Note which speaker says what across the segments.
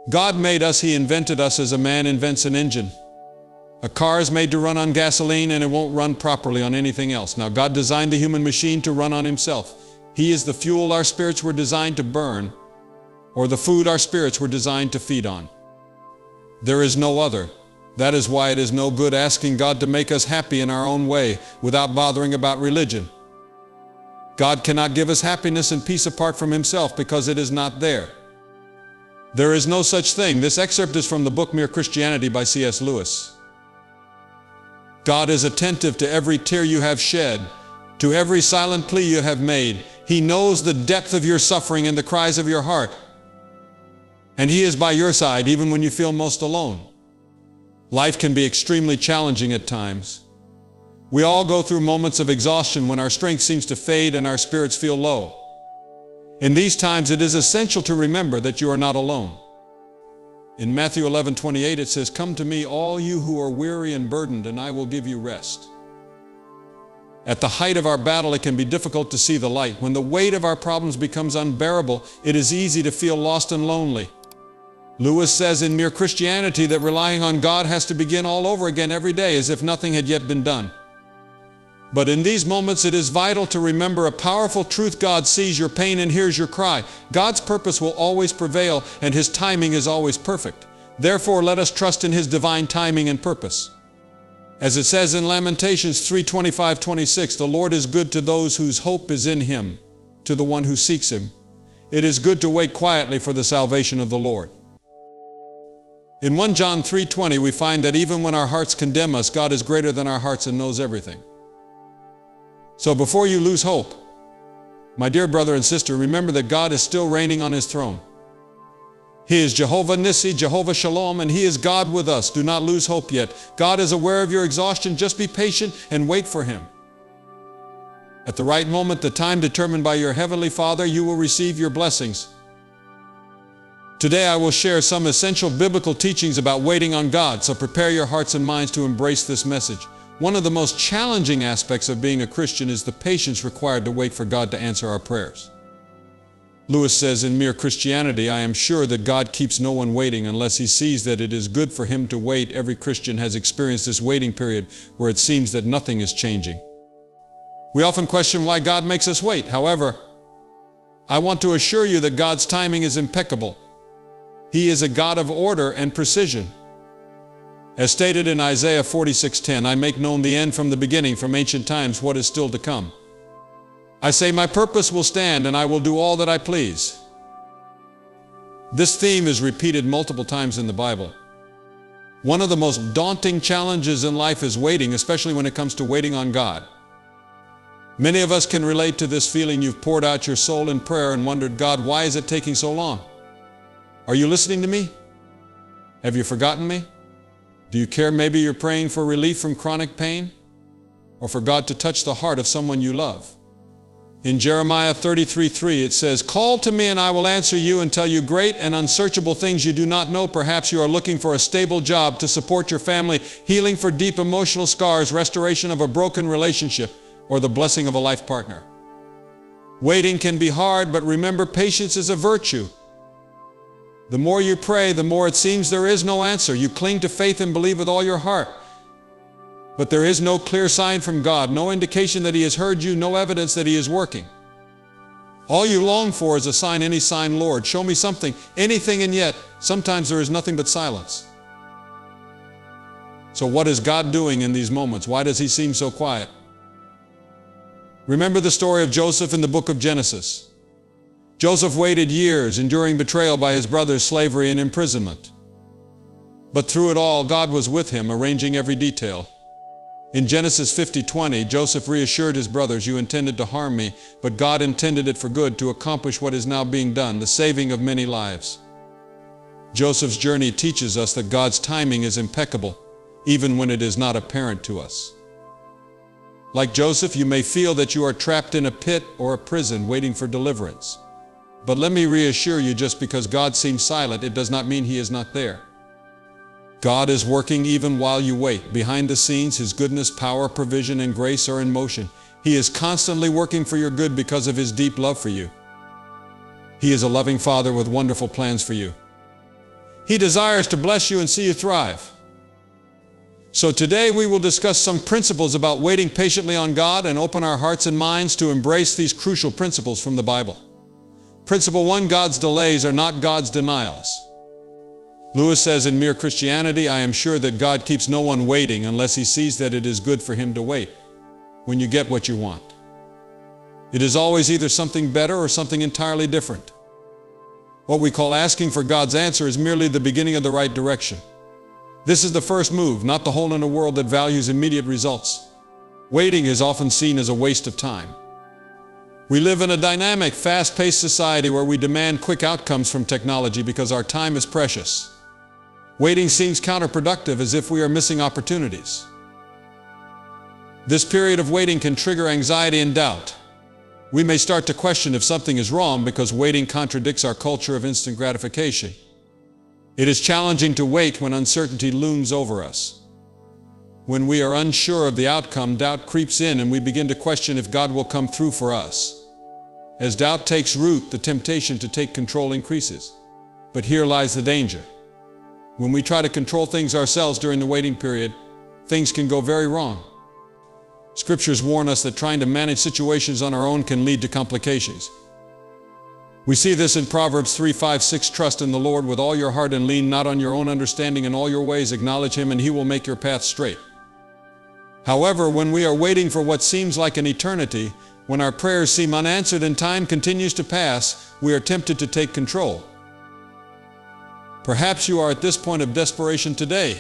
Speaker 1: God made us, He invented us as a man invents an engine. A car is made to run on gasoline and it won't run properly on anything else. Now, God designed the human machine to run on Himself. He is the fuel our spirits were designed to burn, or the food our spirits were designed to feed on. There is no other. That is why it is no good asking God to make us happy in our own way without bothering about religion. God cannot give us happiness and peace apart from Himself because it is not there. There is no such thing. This excerpt is from the book Mere Christianity by C.S. Lewis. God is attentive to every tear you have shed, to every silent plea you have made. He knows the depth of your suffering and the cries of your heart. And He is by your side even when you feel most alone. Life can be extremely challenging at times. We all go through moments of exhaustion when our strength seems to fade and our spirits feel low. In these times, it is essential to remember that you are not alone. In Matthew 11:28, it says, "Come to me, all you who are weary and burdened, and I will give you rest." At the height of our battle, it can be difficult to see the light. When the weight of our problems becomes unbearable, it is easy to feel lost and lonely. Lewis says in Mere Christianity that relying on God has to begin all over again every day as if nothing had yet been done. But in these moments, it is vital to remember a powerful truth. God sees your pain and hears your cry. God's purpose will always prevail, and His timing is always perfect. Therefore, let us trust in His divine timing and purpose. As it says in Lamentations 3:25-26, "The Lord is good to those whose hope is in Him, to the one who seeks Him. It is good to wait quietly for the salvation of the Lord." In 1 John 3:20, we find that even when our hearts condemn us, God is greater than our hearts and knows everything. So before you lose hope, my dear brother and sister, remember that God is still reigning on His throne. He is Jehovah Nissi, Jehovah Shalom, and He is God with us. Do not lose hope yet. God is aware of your exhaustion. Just be patient and wait for Him. At the right moment, the time determined by your Heavenly Father, you will receive your blessings. Today I will share some essential biblical teachings about waiting on God, so prepare your hearts and minds to embrace this message. One of the most challenging aspects of being a Christian is the patience required to wait for God to answer our prayers. Lewis says in Mere Christianity, "I am sure that God keeps no one waiting unless He sees that it is good for him to wait." Every Christian has experienced this waiting period where it seems that nothing is changing. We often question why God makes us wait. However, I want to assure you that God's timing is impeccable. He is a God of order and precision. As stated in Isaiah 46:10, "I make known the end from the beginning, from ancient times what is still to come. I say my purpose will stand and I will do all that I please." This theme is repeated multiple times in the Bible. One of the most daunting challenges in life is waiting, especially when it comes to waiting on God. Many of us can relate to this feeling. You've poured out your soul in prayer and wondered, "God, why is it taking so long? Are you listening to me? Have you forgotten me? Do you care? Maybe you're praying for relief from chronic pain, or for God to touch the heart of someone you love. In Jeremiah 33:3 it says, "Call to me and I will answer you and tell you great and unsearchable things you do not know." Perhaps you are looking for a stable job to support your family, healing for deep emotional scars, restoration of a broken relationship, or the blessing of a life partner. Waiting can be hard, but remember, patience is a virtue. The more you pray, the more it seems there is no answer. You cling to faith and believe with all your heart. But there is no clear sign from God, no indication that He has heard you, no evidence that He is working. All you long for is a sign, any sign, Lord. Show me something, anything, and yet sometimes there is nothing but silence. So what is God doing in these moments? Why does He seem so quiet? Remember the story of Joseph in the book of Genesis. Joseph waited years, enduring betrayal by his brothers, slavery, and imprisonment. But through it all, God was with him, arranging every detail. In Genesis 50:20, Joseph reassured his brothers, "You intended to harm me, but God intended it for good to accomplish what is now being done, the saving of many lives." Joseph's journey teaches us that God's timing is impeccable, even when it is not apparent to us. Like Joseph, you may feel that you are trapped in a pit or a prison waiting for deliverance. But let me reassure you, just because God seems silent, it does not mean He is not there. God is working even while you wait. Behind the scenes, His goodness, power, provision, and grace are in motion. He is constantly working for your good because of His deep love for you. He is a loving Father with wonderful plans for you. He desires to bless you and see you thrive. So today we will discuss some principles about waiting patiently on God and open our hearts and minds to embrace these crucial principles from the Bible. Principle 1, God's delays are not God's denials. Lewis says in Mere Christianity, I am sure that God keeps no one waiting unless he sees that it is good for him to wait when you get what you want. It is always either something better or something entirely different. What we call asking for God's answer is merely the beginning of the right direction. This is the first move, not the whole in a world that values immediate results. Waiting is often seen as a waste of time. We live in a dynamic, fast-paced society where we demand quick outcomes from technology because our time is precious. Waiting seems counterproductive, as if we are missing opportunities. This period of waiting can trigger anxiety and doubt. We may start to question if something is wrong because waiting contradicts our culture of instant gratification. It is challenging to wait when uncertainty looms over us. When we are unsure of the outcome, doubt creeps in and we begin to question if God will come through for us. As doubt takes root, the temptation to take control increases. But here lies the danger. When we try to control things ourselves during the waiting period, things can go very wrong. Scriptures warn us that trying to manage situations on our own can lead to complications. We see this in Proverbs 3:5-6, trust in the Lord with all your heart and lean not on your own understanding. In all your ways acknowledge Him and He will make your path straight. However, when we are waiting for what seems like an eternity, when our prayers seem unanswered and time continues to pass, we are tempted to take control. Perhaps you are at this point of desperation today.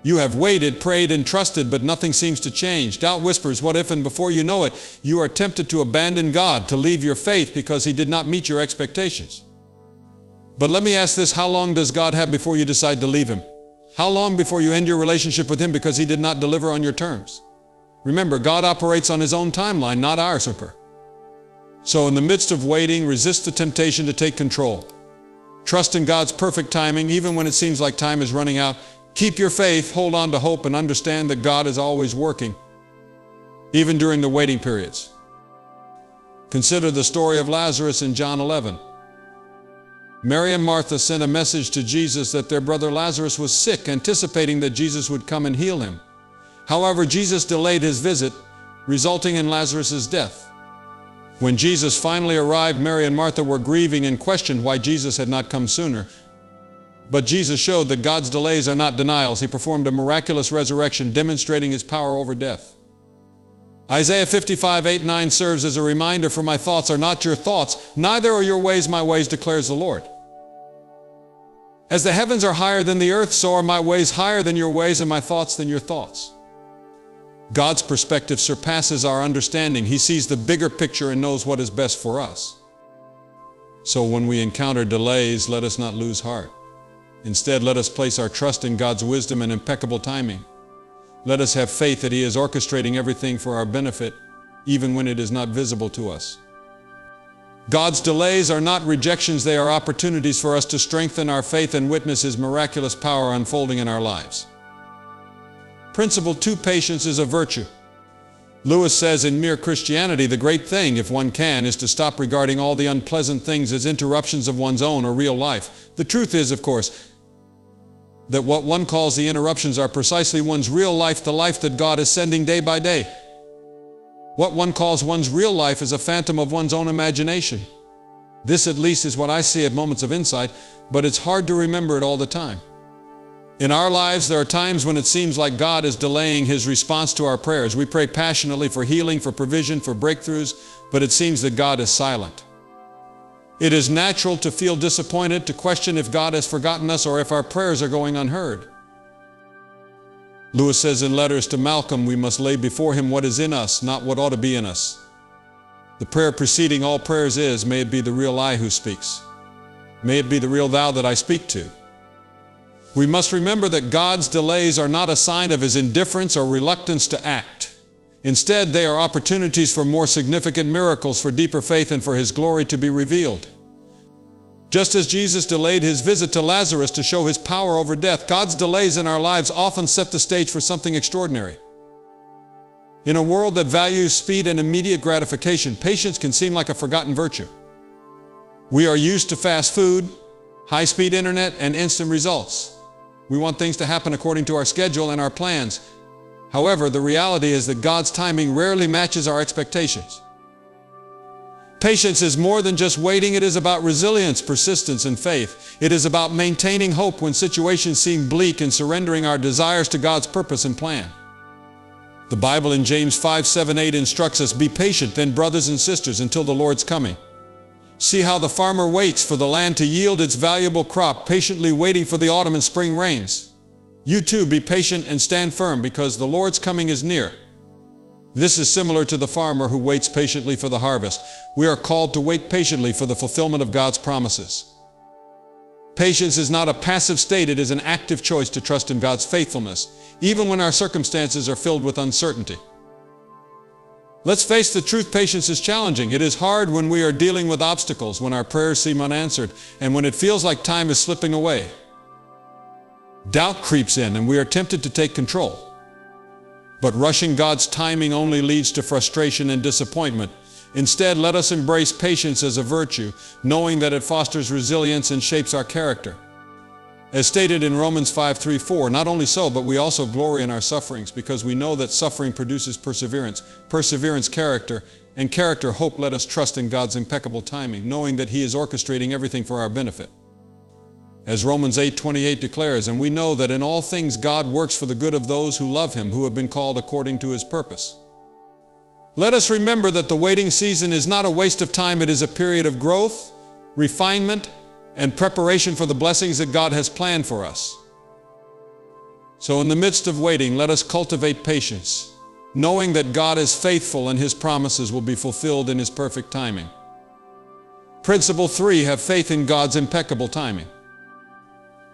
Speaker 1: You have waited, prayed, and trusted, but nothing seems to change. Doubt whispers, what if? And before you know it, you are tempted to abandon God, to leave your faith because He did not meet your expectations. But let me ask this, how long does God have before you decide to leave Him? How long before you end your relationship with Him because He did not deliver on your terms? Remember, God operates on His own timeline, not ours. So in the midst of waiting, resist the temptation to take control. Trust in God's perfect timing, even when it seems like time is running out. Keep your faith, hold on to hope, and understand that God is always working, even during the waiting periods. Consider the story of Lazarus in John 11. Mary and Martha sent a message to Jesus that their brother Lazarus was sick, anticipating that Jesus would come and heal him. However, Jesus delayed His visit, resulting in Lazarus' death. When Jesus finally arrived, Mary and Martha were grieving and questioned why Jesus had not come sooner. But Jesus showed that God's delays are not denials. He performed a miraculous resurrection, demonstrating His power over death. Isaiah 55:8-9 serves as a reminder, for my thoughts are not your thoughts, neither are your ways my ways, declares the Lord. As the heavens are higher than the earth, so are my ways higher than your ways, and my thoughts than your thoughts. God's perspective surpasses our understanding. He sees the bigger picture and knows what is best for us. So when we encounter delays, let us not lose heart. Instead, let us place our trust in God's wisdom and impeccable timing. Let us have faith that He is orchestrating everything for our benefit, even when it is not visible to us. God's delays are not rejections, they are opportunities for us to strengthen our faith and witness His miraculous power unfolding in our lives. Principle 2, patience is a virtue. Lewis says in Mere Christianity, the great thing, if one can, is to stop regarding all the unpleasant things as interruptions of one's own or real life. The truth is, of course, that what one calls the interruptions are precisely one's real life, the life that God is sending day by day. What one calls one's real life is a phantom of one's own imagination. This at least is what I see at moments of insight, but it's hard to remember it all the time. In our lives, there are times when it seems like God is delaying His response to our prayers. We pray passionately for healing, for provision, for breakthroughs, but it seems that God is silent. It is natural to feel disappointed, to question if God has forgotten us or if our prayers are going unheard. Lewis says in letters to Malcolm, we must lay before Him what is in us, not what ought to be in us. The prayer preceding all prayers is, may it be the real I who speaks. May it be the real thou that I speak to. We must remember that God's delays are not a sign of His indifference or reluctance to act. Instead, they are opportunities for more significant miracles, for deeper faith, and for His glory to be revealed. Just as Jesus delayed His visit to Lazarus to show His power over death, God's delays in our lives often set the stage for something extraordinary. In a world that values speed and immediate gratification, patience can seem like a forgotten virtue. We are used to fast food, high-speed internet, and instant results. We want things to happen according to our schedule and our plans. However, the reality is that God's timing rarely matches our expectations. Patience is more than just waiting. It is about resilience, persistence, and faith. It is about maintaining hope when situations seem bleak and surrendering our desires to God's purpose and plan. The Bible in James 5:7-8 instructs us, "Be patient then, brothers and sisters, until the Lord's coming. See how the farmer waits for the land to yield its valuable crop, patiently waiting for the autumn and spring rains. You too be patient and stand firm, because the Lord's coming is near." This is similar to the farmer who waits patiently for the harvest. We are called to wait patiently for the fulfillment of God's promises. Patience is not a passive state, it is an active choice to trust in God's faithfulness, even when our circumstances are filled with uncertainty. Let's face the truth, patience is challenging. It is hard when we are dealing with obstacles, when our prayers seem unanswered, and when it feels like time is slipping away. Doubt creeps in and we are tempted to take control. But rushing God's timing only leads to frustration and disappointment. Instead, let us embrace patience as a virtue, knowing that it fosters resilience and shapes our character. As stated in Romans 5:3-4, not only so, but we also glory in our sufferings, because we know that suffering produces perseverance, perseverance character, and character hope. Let us trust in God's impeccable timing, knowing that He is orchestrating everything for our benefit. As Romans 8:28 declares, "And we know that in all things God works for the good of those who love Him, who have been called according to His purpose." Let us remember that the waiting season is not a waste of time. It is a period of growth, refinement, and preparation for the blessings that God has planned for us. So in the midst of waiting, let us cultivate patience, knowing that God is faithful and His promises will be fulfilled in His perfect timing. Principle 3, have faith in God's impeccable timing.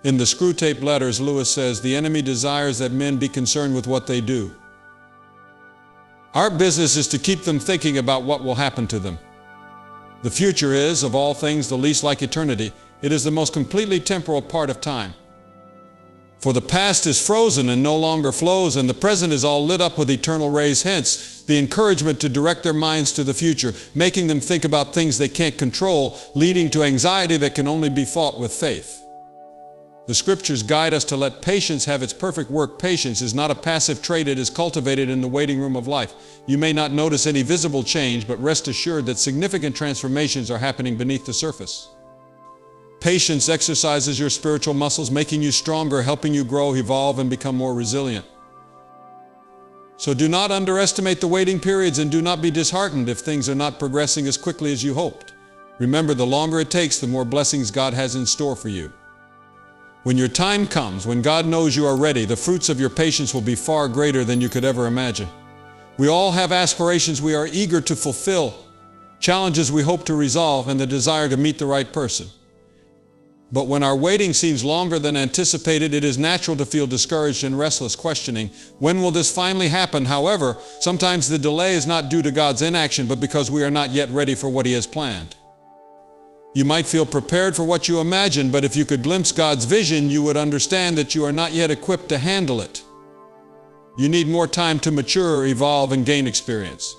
Speaker 1: In the Screwtape Letters, Lewis says, "The enemy desires that men be concerned with what they do. Our business is to keep them thinking about what will happen to them. The future is, of all things, the least like eternity. It is the most completely temporal part of time. For the past is frozen and no longer flows, and the present is all lit up with eternal rays. Hence, the encouragement to direct their minds to the future, making them think about things they can't control, leading to anxiety that can only be fought with faith." The Scriptures guide us to let patience have its perfect work. Patience is not a passive trait, it is cultivated in the waiting room of life. You may not notice any visible change, but rest assured that significant transformations are happening beneath the surface. Patience exercises your spiritual muscles, making you stronger, helping you grow, evolve, and become more resilient. So do not underestimate the waiting periods, and do not be disheartened if things are not progressing as quickly as you hoped. Remember, the longer it takes, the more blessings God has in store for you. When your time comes, when God knows you are ready, the fruits of your patience will be far greater than you could ever imagine. We all have aspirations we are eager to fulfill, challenges we hope to resolve, and the desire to meet the right person. But when our waiting seems longer than anticipated, it is natural to feel discouraged and restless, questioning, when will this finally happen? However, sometimes the delay is not due to God's inaction, but because we are not yet ready for what He has planned. You might feel prepared for what you imagine, but if you could glimpse God's vision, you would understand that you are not yet equipped to handle it. You need more time to mature, evolve, and gain experience.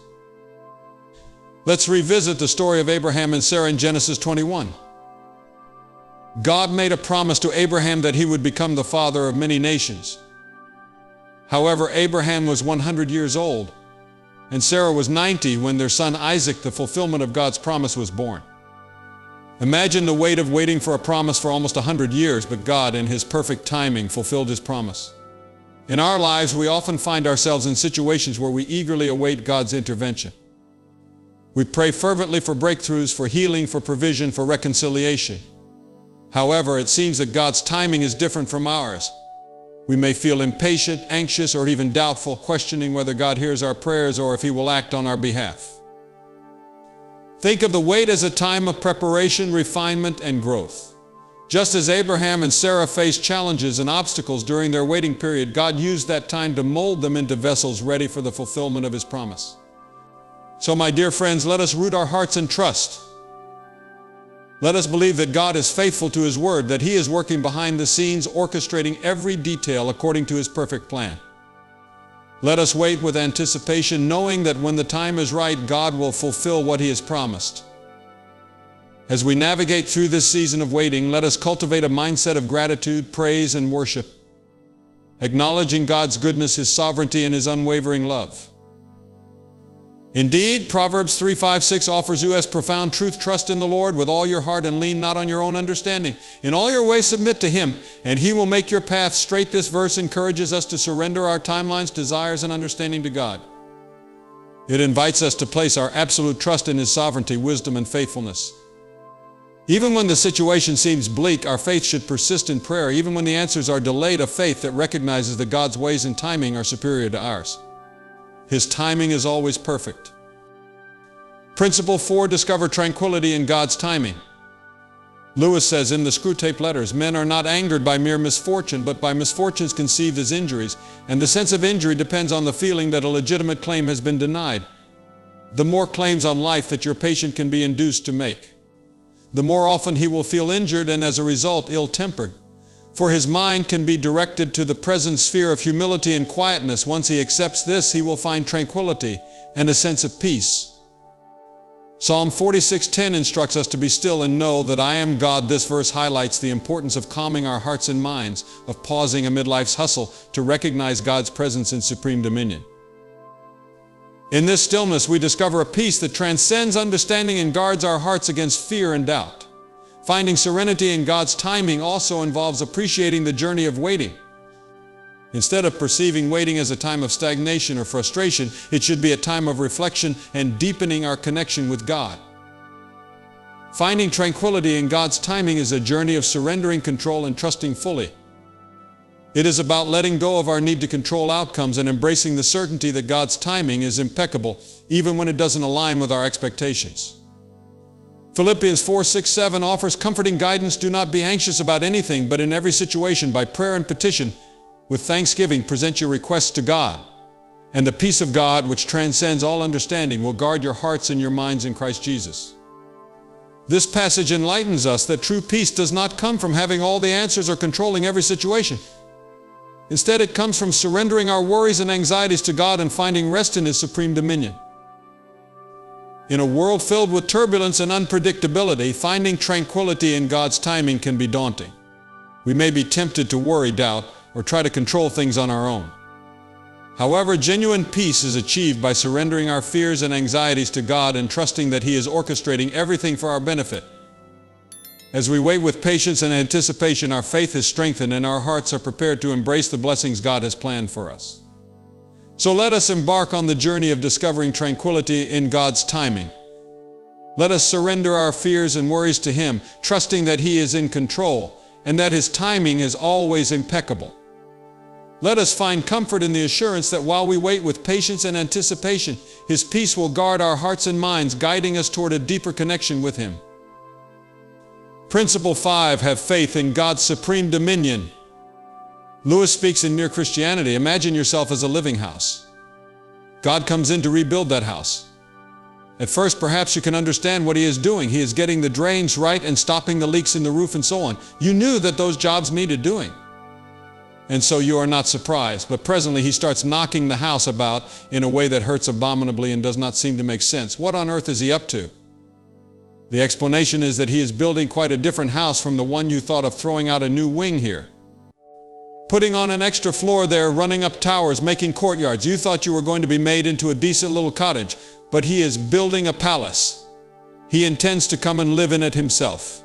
Speaker 1: Let's revisit the story of Abraham and Sarah in Genesis 21. God made a promise to Abraham that he would become the father of many nations. However, Abraham was 100 years old, and Sarah was 90 when their son Isaac, the fulfillment of God's promise, was born. Imagine the weight of waiting for a promise for almost 100 years, but God, in His perfect timing, fulfilled His promise. In our lives, we often find ourselves in situations where we eagerly await God's intervention. We pray fervently for breakthroughs, for healing, for provision, for reconciliation. However, it seems that God's timing is different from ours. We may feel impatient, anxious, or even doubtful, questioning whether God hears our prayers or if He will act on our behalf. Think of the wait as a time of preparation, refinement, and growth. Just as Abraham and Sarah faced challenges and obstacles during their waiting period, God used that time to mold them into vessels ready for the fulfillment of His promise. So, my dear friends, let us root our hearts in trust. Let us believe that God is faithful to His word, that He is working behind the scenes, orchestrating every detail according to His perfect plan. Let us wait with anticipation, knowing that when the time is right, God will fulfill what He has promised. As we navigate through this season of waiting, let us cultivate a mindset of gratitude, praise, and worship, acknowledging God's goodness, His sovereignty, and His unwavering love. Indeed, Proverbs 3:5-6 offers you as profound truth: trust in the Lord with all your heart and lean not on your own understanding. In all your ways submit to Him, and He will make your path straight. This verse encourages us to surrender our timelines, desires, and understanding to God. It invites us to place our absolute trust in His sovereignty, wisdom, and faithfulness. Even when the situation seems bleak, our faith should persist in prayer. Even when the answers are delayed, a faith that recognizes that God's ways and timing are superior to ours. His timing is always perfect. Principle 4, discover tranquility in God's timing. Lewis says in the Screwtape Letters, men are not angered by mere misfortune, but by misfortunes conceived as injuries, and the sense of injury depends on the feeling that a legitimate claim has been denied. The more claims on life that your patient can be induced to make, the more often he will feel injured and as a result ill-tempered. For his mind can be directed to the present sphere of humility and quietness. Once he accepts this, he will find tranquility and a sense of peace. Psalm 46:10 instructs us to be still and know that I am God. This verse highlights the importance of calming our hearts and minds, of pausing amid life's hustle to recognize God's presence in supreme dominion. In this stillness, we discover a peace that transcends understanding and guards our hearts against fear and doubt. Finding serenity in God's timing also involves appreciating the journey of waiting. Instead of perceiving waiting as a time of stagnation or frustration, it should be a time of reflection and deepening our connection with God. Finding tranquility in God's timing is a journey of surrendering control and trusting fully. It is about letting go of our need to control outcomes and embracing the certainty that God's timing is impeccable, even when it doesn't align with our expectations. Philippians 4:6-7 offers comforting guidance. Do not be anxious about anything, but in every situation, by prayer and petition, with thanksgiving, present your requests to God. And the peace of God, which transcends all understanding, will guard your hearts and your minds in Christ Jesus. This passage enlightens us that true peace does not come from having all the answers or controlling every situation. Instead, it comes from surrendering our worries and anxieties to God and finding rest in His supreme dominion. In a world filled with turbulence and unpredictability, finding tranquility in God's timing can be daunting. We may be tempted to worry, doubt, or try to control things on our own. However, genuine peace is achieved by surrendering our fears and anxieties to God and trusting that He is orchestrating everything for our benefit. As we wait with patience and anticipation, our faith is strengthened and our hearts are prepared to embrace the blessings God has planned for us. So let us embark on the journey of discovering tranquility in God's timing. Let us surrender our fears and worries to Him, trusting that He is in control and that His timing is always impeccable. Let us find comfort in the assurance that while we wait with patience and anticipation, His peace will guard our hearts and minds, guiding us toward a deeper connection with Him. Principle 5, have faith in God's supreme dominion. Lewis speaks in Mere Christianity. Imagine yourself as a living house. God comes in to rebuild that house. At first, perhaps you can understand what He is doing. He is getting the drains right and stopping the leaks in the roof and so on. You knew that those jobs needed doing. And so you are not surprised. But presently He starts knocking the house about in a way that hurts abominably and does not seem to make sense. What on earth is He up to? The explanation is that He is building quite a different house from the one you thought of throwing out a new wing here. Putting on an extra floor there, running up towers, making courtyards. You thought you were going to be made into a decent little cottage, but He is building a palace. He intends to come and live in it Himself.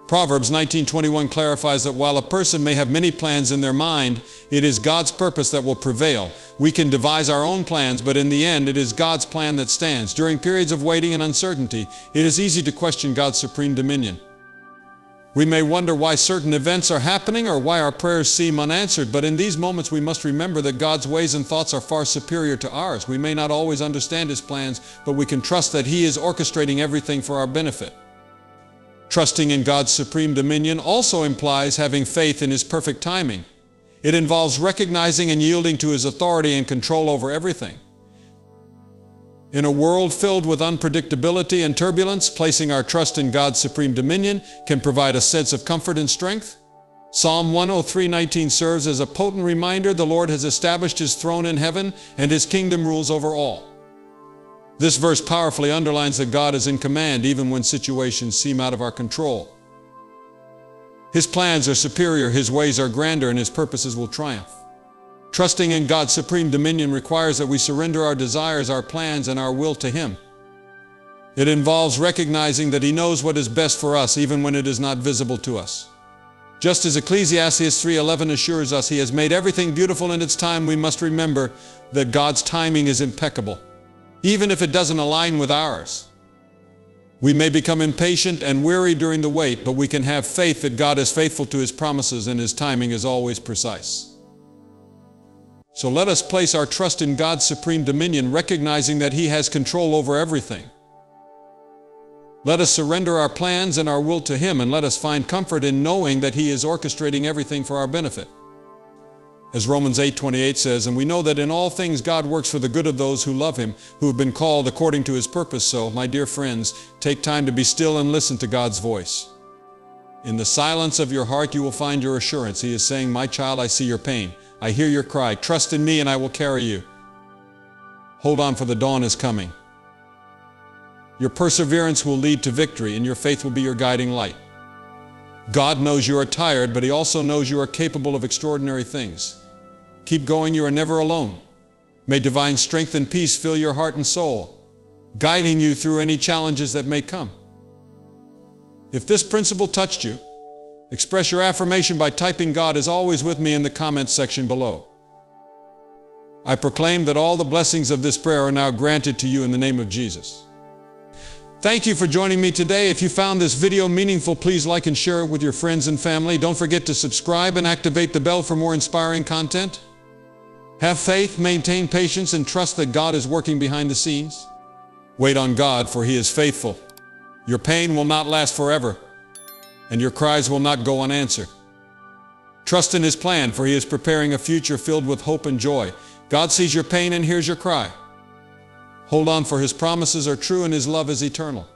Speaker 1: Proverbs 19:21 clarifies that while a person may have many plans in their mind, it is God's purpose that will prevail. We can devise our own plans, but in the end, it is God's plan that stands. During periods of waiting and uncertainty, it is easy to question God's supreme dominion. We may wonder why certain events are happening or why our prayers seem unanswered, but in these moments we must remember that God's ways and thoughts are far superior to ours. We may not always understand His plans, but we can trust that He is orchestrating everything for our benefit. Trusting in God's supreme dominion also implies having faith in His perfect timing. It involves recognizing and yielding to His authority and control over everything. In a world filled with unpredictability and turbulence, placing our trust in God's supreme dominion can provide a sense of comfort and strength. Psalm 103:19 serves as a potent reminder: the Lord has established His throne in heaven, and His kingdom rules over all. This verse powerfully underlines that God is in command even when situations seem out of our control. His plans are superior, His ways are grander, and His purposes will triumph. Trusting in God's supreme dominion requires that we surrender our desires, our plans, and our will to Him. It involves recognizing that He knows what is best for us even when it is not visible to us. Just as Ecclesiastes 3:11 assures us He has made everything beautiful in its time, we must remember that God's timing is impeccable, even if it doesn't align with ours. We may become impatient and weary during the wait, but we can have faith that God is faithful to His promises and His timing is always precise. So let us place our trust in God's supreme dominion, recognizing that He has control over everything. Let us surrender our plans and our will to Him, and let us find comfort in knowing that He is orchestrating everything for our benefit. As Romans 8:28 says, and we know that in all things God works for the good of those who love Him, who have been called according to His purpose. So, my dear friends, take time to be still and listen to God's voice. In the silence of your heart you will find your assurance. He is saying, my child, I see your pain. I hear your cry. Trust in me and I will carry you. Hold on, for the dawn is coming. Your perseverance will lead to victory, and your faith will be your guiding light. God knows you are tired, but He also knows you are capable of extraordinary things. Keep going, you are never alone. May divine strength and peace fill your heart and soul, guiding you through any challenges that may come. If this principle touched you, express your affirmation by typing "God is always with me" in the comments section below. I proclaim that all the blessings of this prayer are now granted to you in the name of Jesus. Thank you for joining me today. If you found this video meaningful, please like and share it with your friends and family. Don't forget to subscribe and activate the bell for more inspiring content. Have faith, maintain patience, and trust that God is working behind the scenes. Wait on God, for He is faithful. Your pain will not last forever, and your cries will not go unanswered. Trust in His plan, for He is preparing a future filled with hope and joy. God sees your pain and hears your cry. Hold on, for His promises are true and His love is eternal.